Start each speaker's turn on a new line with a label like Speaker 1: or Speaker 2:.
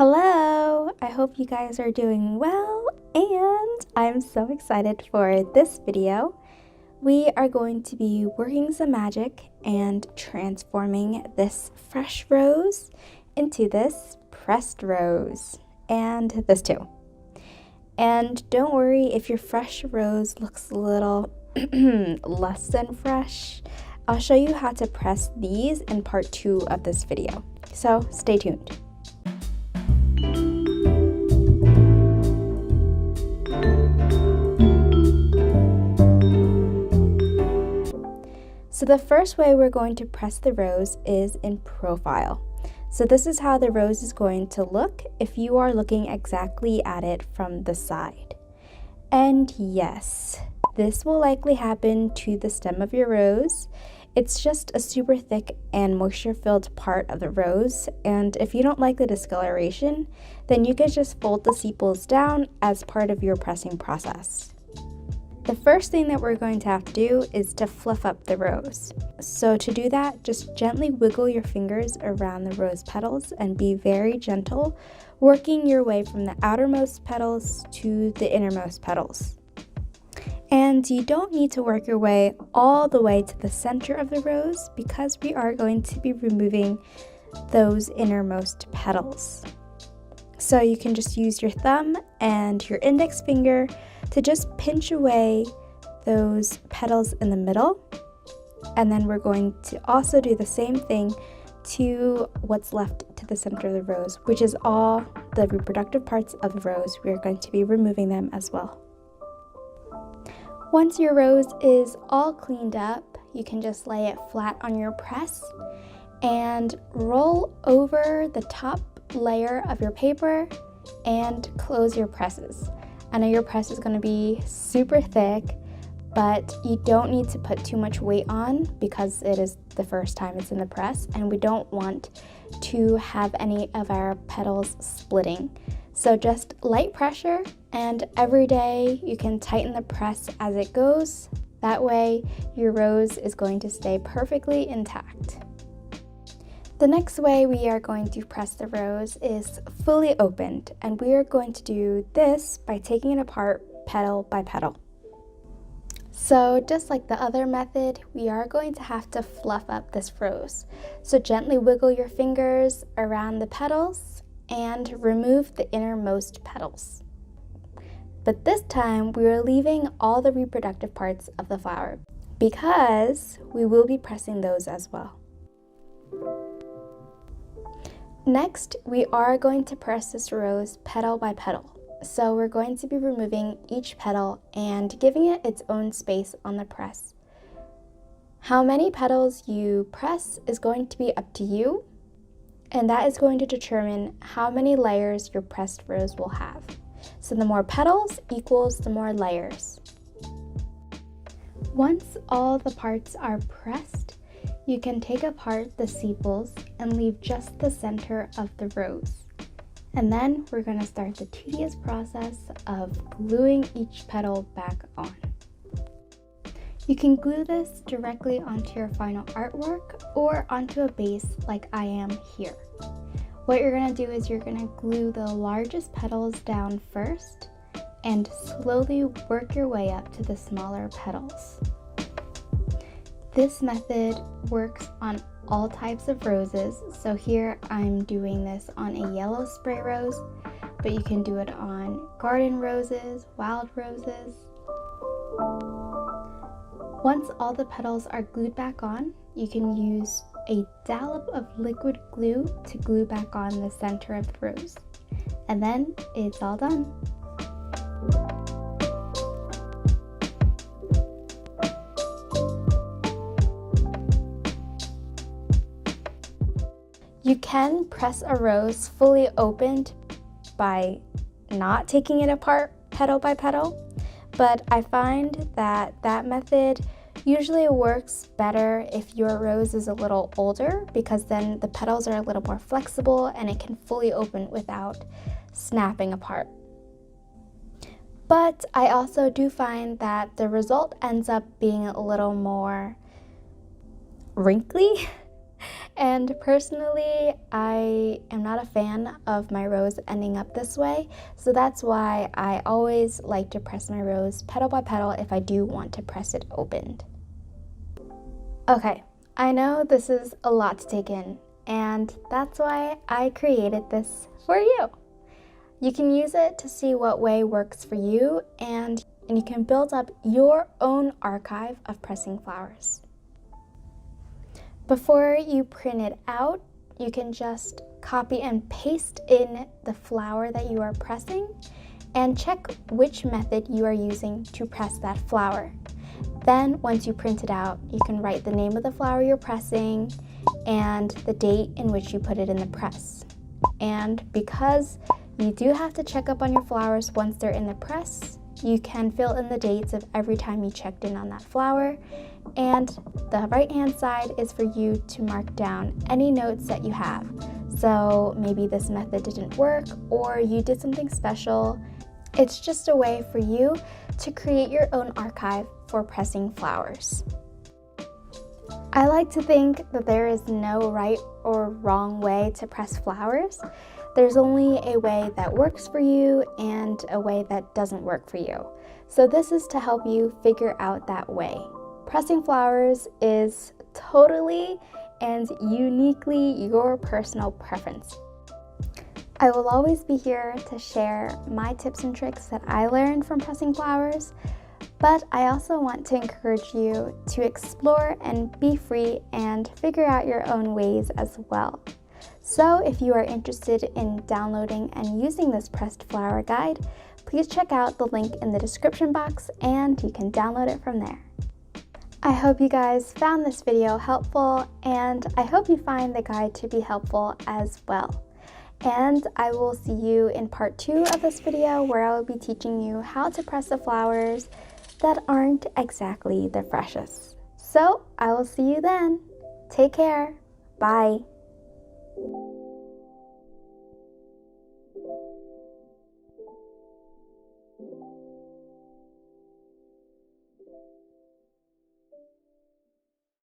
Speaker 1: Hello! I hope you guys are doing well, and I'm so excited for this video. We are going to be working some magic and transforming this fresh rose into this pressed rose, and this too. And don't worry if your fresh rose looks a little less than fresh. I'll show you how to press these in part 2 of this video, so stay tuned. So the first way we're going to press the rose is in profile. So this is how the rose is going to look if you are looking exactly at it from the side. And yes, this will likely happen to the stem of your rose. It's just a super thick and moisture-filled part of the rose, and if you don't like the discoloration, then you can just fold the sepals down as part of your pressing process. The first thing that we're going to have to do is to fluff up the rose. So to do that, just gently wiggle your fingers around the rose petals and be very gentle, working your way from the outermost petals to the innermost petals. And you don't need to work your way all the way to the center of the rose because we are going to be removing those innermost petals. So you can just use your thumb and your index finger to just pinch away those petals in the middle. And then we're going to also do the same thing to what's left to the center of the rose, which is all the reproductive parts of the rose. We're going to be removing them as well. Once your rose is all cleaned up, you can just lay it flat on your press and roll over the top layer of your paper and close your presses. I know your press is going to be super thick, but you don't need to put too much weight on because it is the first time it's in the press and we don't want to have any of our petals splitting. So just light pressure, and every day you can tighten the press as it goes. That way your rose is going to stay perfectly intact. The next way we are going to press the rose is fully opened, and we are going to do this by taking it apart petal by petal. So just like the other method, we are going to have to fluff up this rose. So gently wiggle your fingers around the petals and remove the innermost petals. But this time we are leaving all the reproductive parts of the flower because we will be pressing those as well. Next, we are going to press this rose petal by petal. So we're going to be removing each petal and giving it its own space on the press. How many petals you press is going to be up to you, and that is going to determine how many layers your pressed rose will have. So the more petals equals the more layers. Once all the parts are pressed, you can take apart the sepals and leave just the center of the rose. And then we're going to start the tedious process of gluing each petal back on. You can glue this directly onto your final artwork or onto a base like I am here. What you're going to do is you're going to glue the largest petals down first and slowly work your way up to the smaller petals. This method works on all types of roses. So here I'm doing this on a yellow spray rose, but you can do it on garden roses, wild roses. Once all the petals are glued back on, you can use a dollop of liquid glue to glue back on the center of the rose. And then it's all done. You can press a rose fully opened by not taking it apart petal by petal, but I find that that method usually works better if your rose is a little older because then the petals are a little more flexible and it can fully open without snapping apart. But I also do find that the result ends up being a little more wrinkly And personally, I am not a fan of my rose ending up this way, so that's why I always like to press my rose petal by petal if I do want to press it opened. Okay, I know this is a lot to take in, and that's why I created this for you. You can use it to see what way works for you, and you can build up your own archive of pressing flowers. Before you print it out, you can just copy and paste in the flower that you are pressing and check which method you are using to press that flower. Then once you print it out, you can write the name of the flower you're pressing and the date in which you put it in the press. And because you do have to check up on your flowers once they're in the press, you can fill in the dates of every time you checked in on that flower, and the right hand side is for you to mark down any notes that you have. So maybe this method didn't work or you did something special. It's just a way for you to create your own archive for pressing flowers. I like to think that there is no right or wrong way to press flowers. There's only a way that works for you and a way that doesn't work for you. So this is to help you figure out that way. Pressing flowers is totally and uniquely your personal preference. I will always be here to share my tips and tricks that I learned from pressing flowers, but I also want to encourage you to explore and be free and figure out your own ways as well. So if you are interested in downloading and using this pressed flower guide, please check out the link in the description box and you can download it from there. I hope you guys found this video helpful, and I hope you find the guide to be helpful as well. And I will see you in part 2 of this video, where I will be teaching you how to press the flowers that aren't exactly the freshest. So I will see you then. Take care. Bye.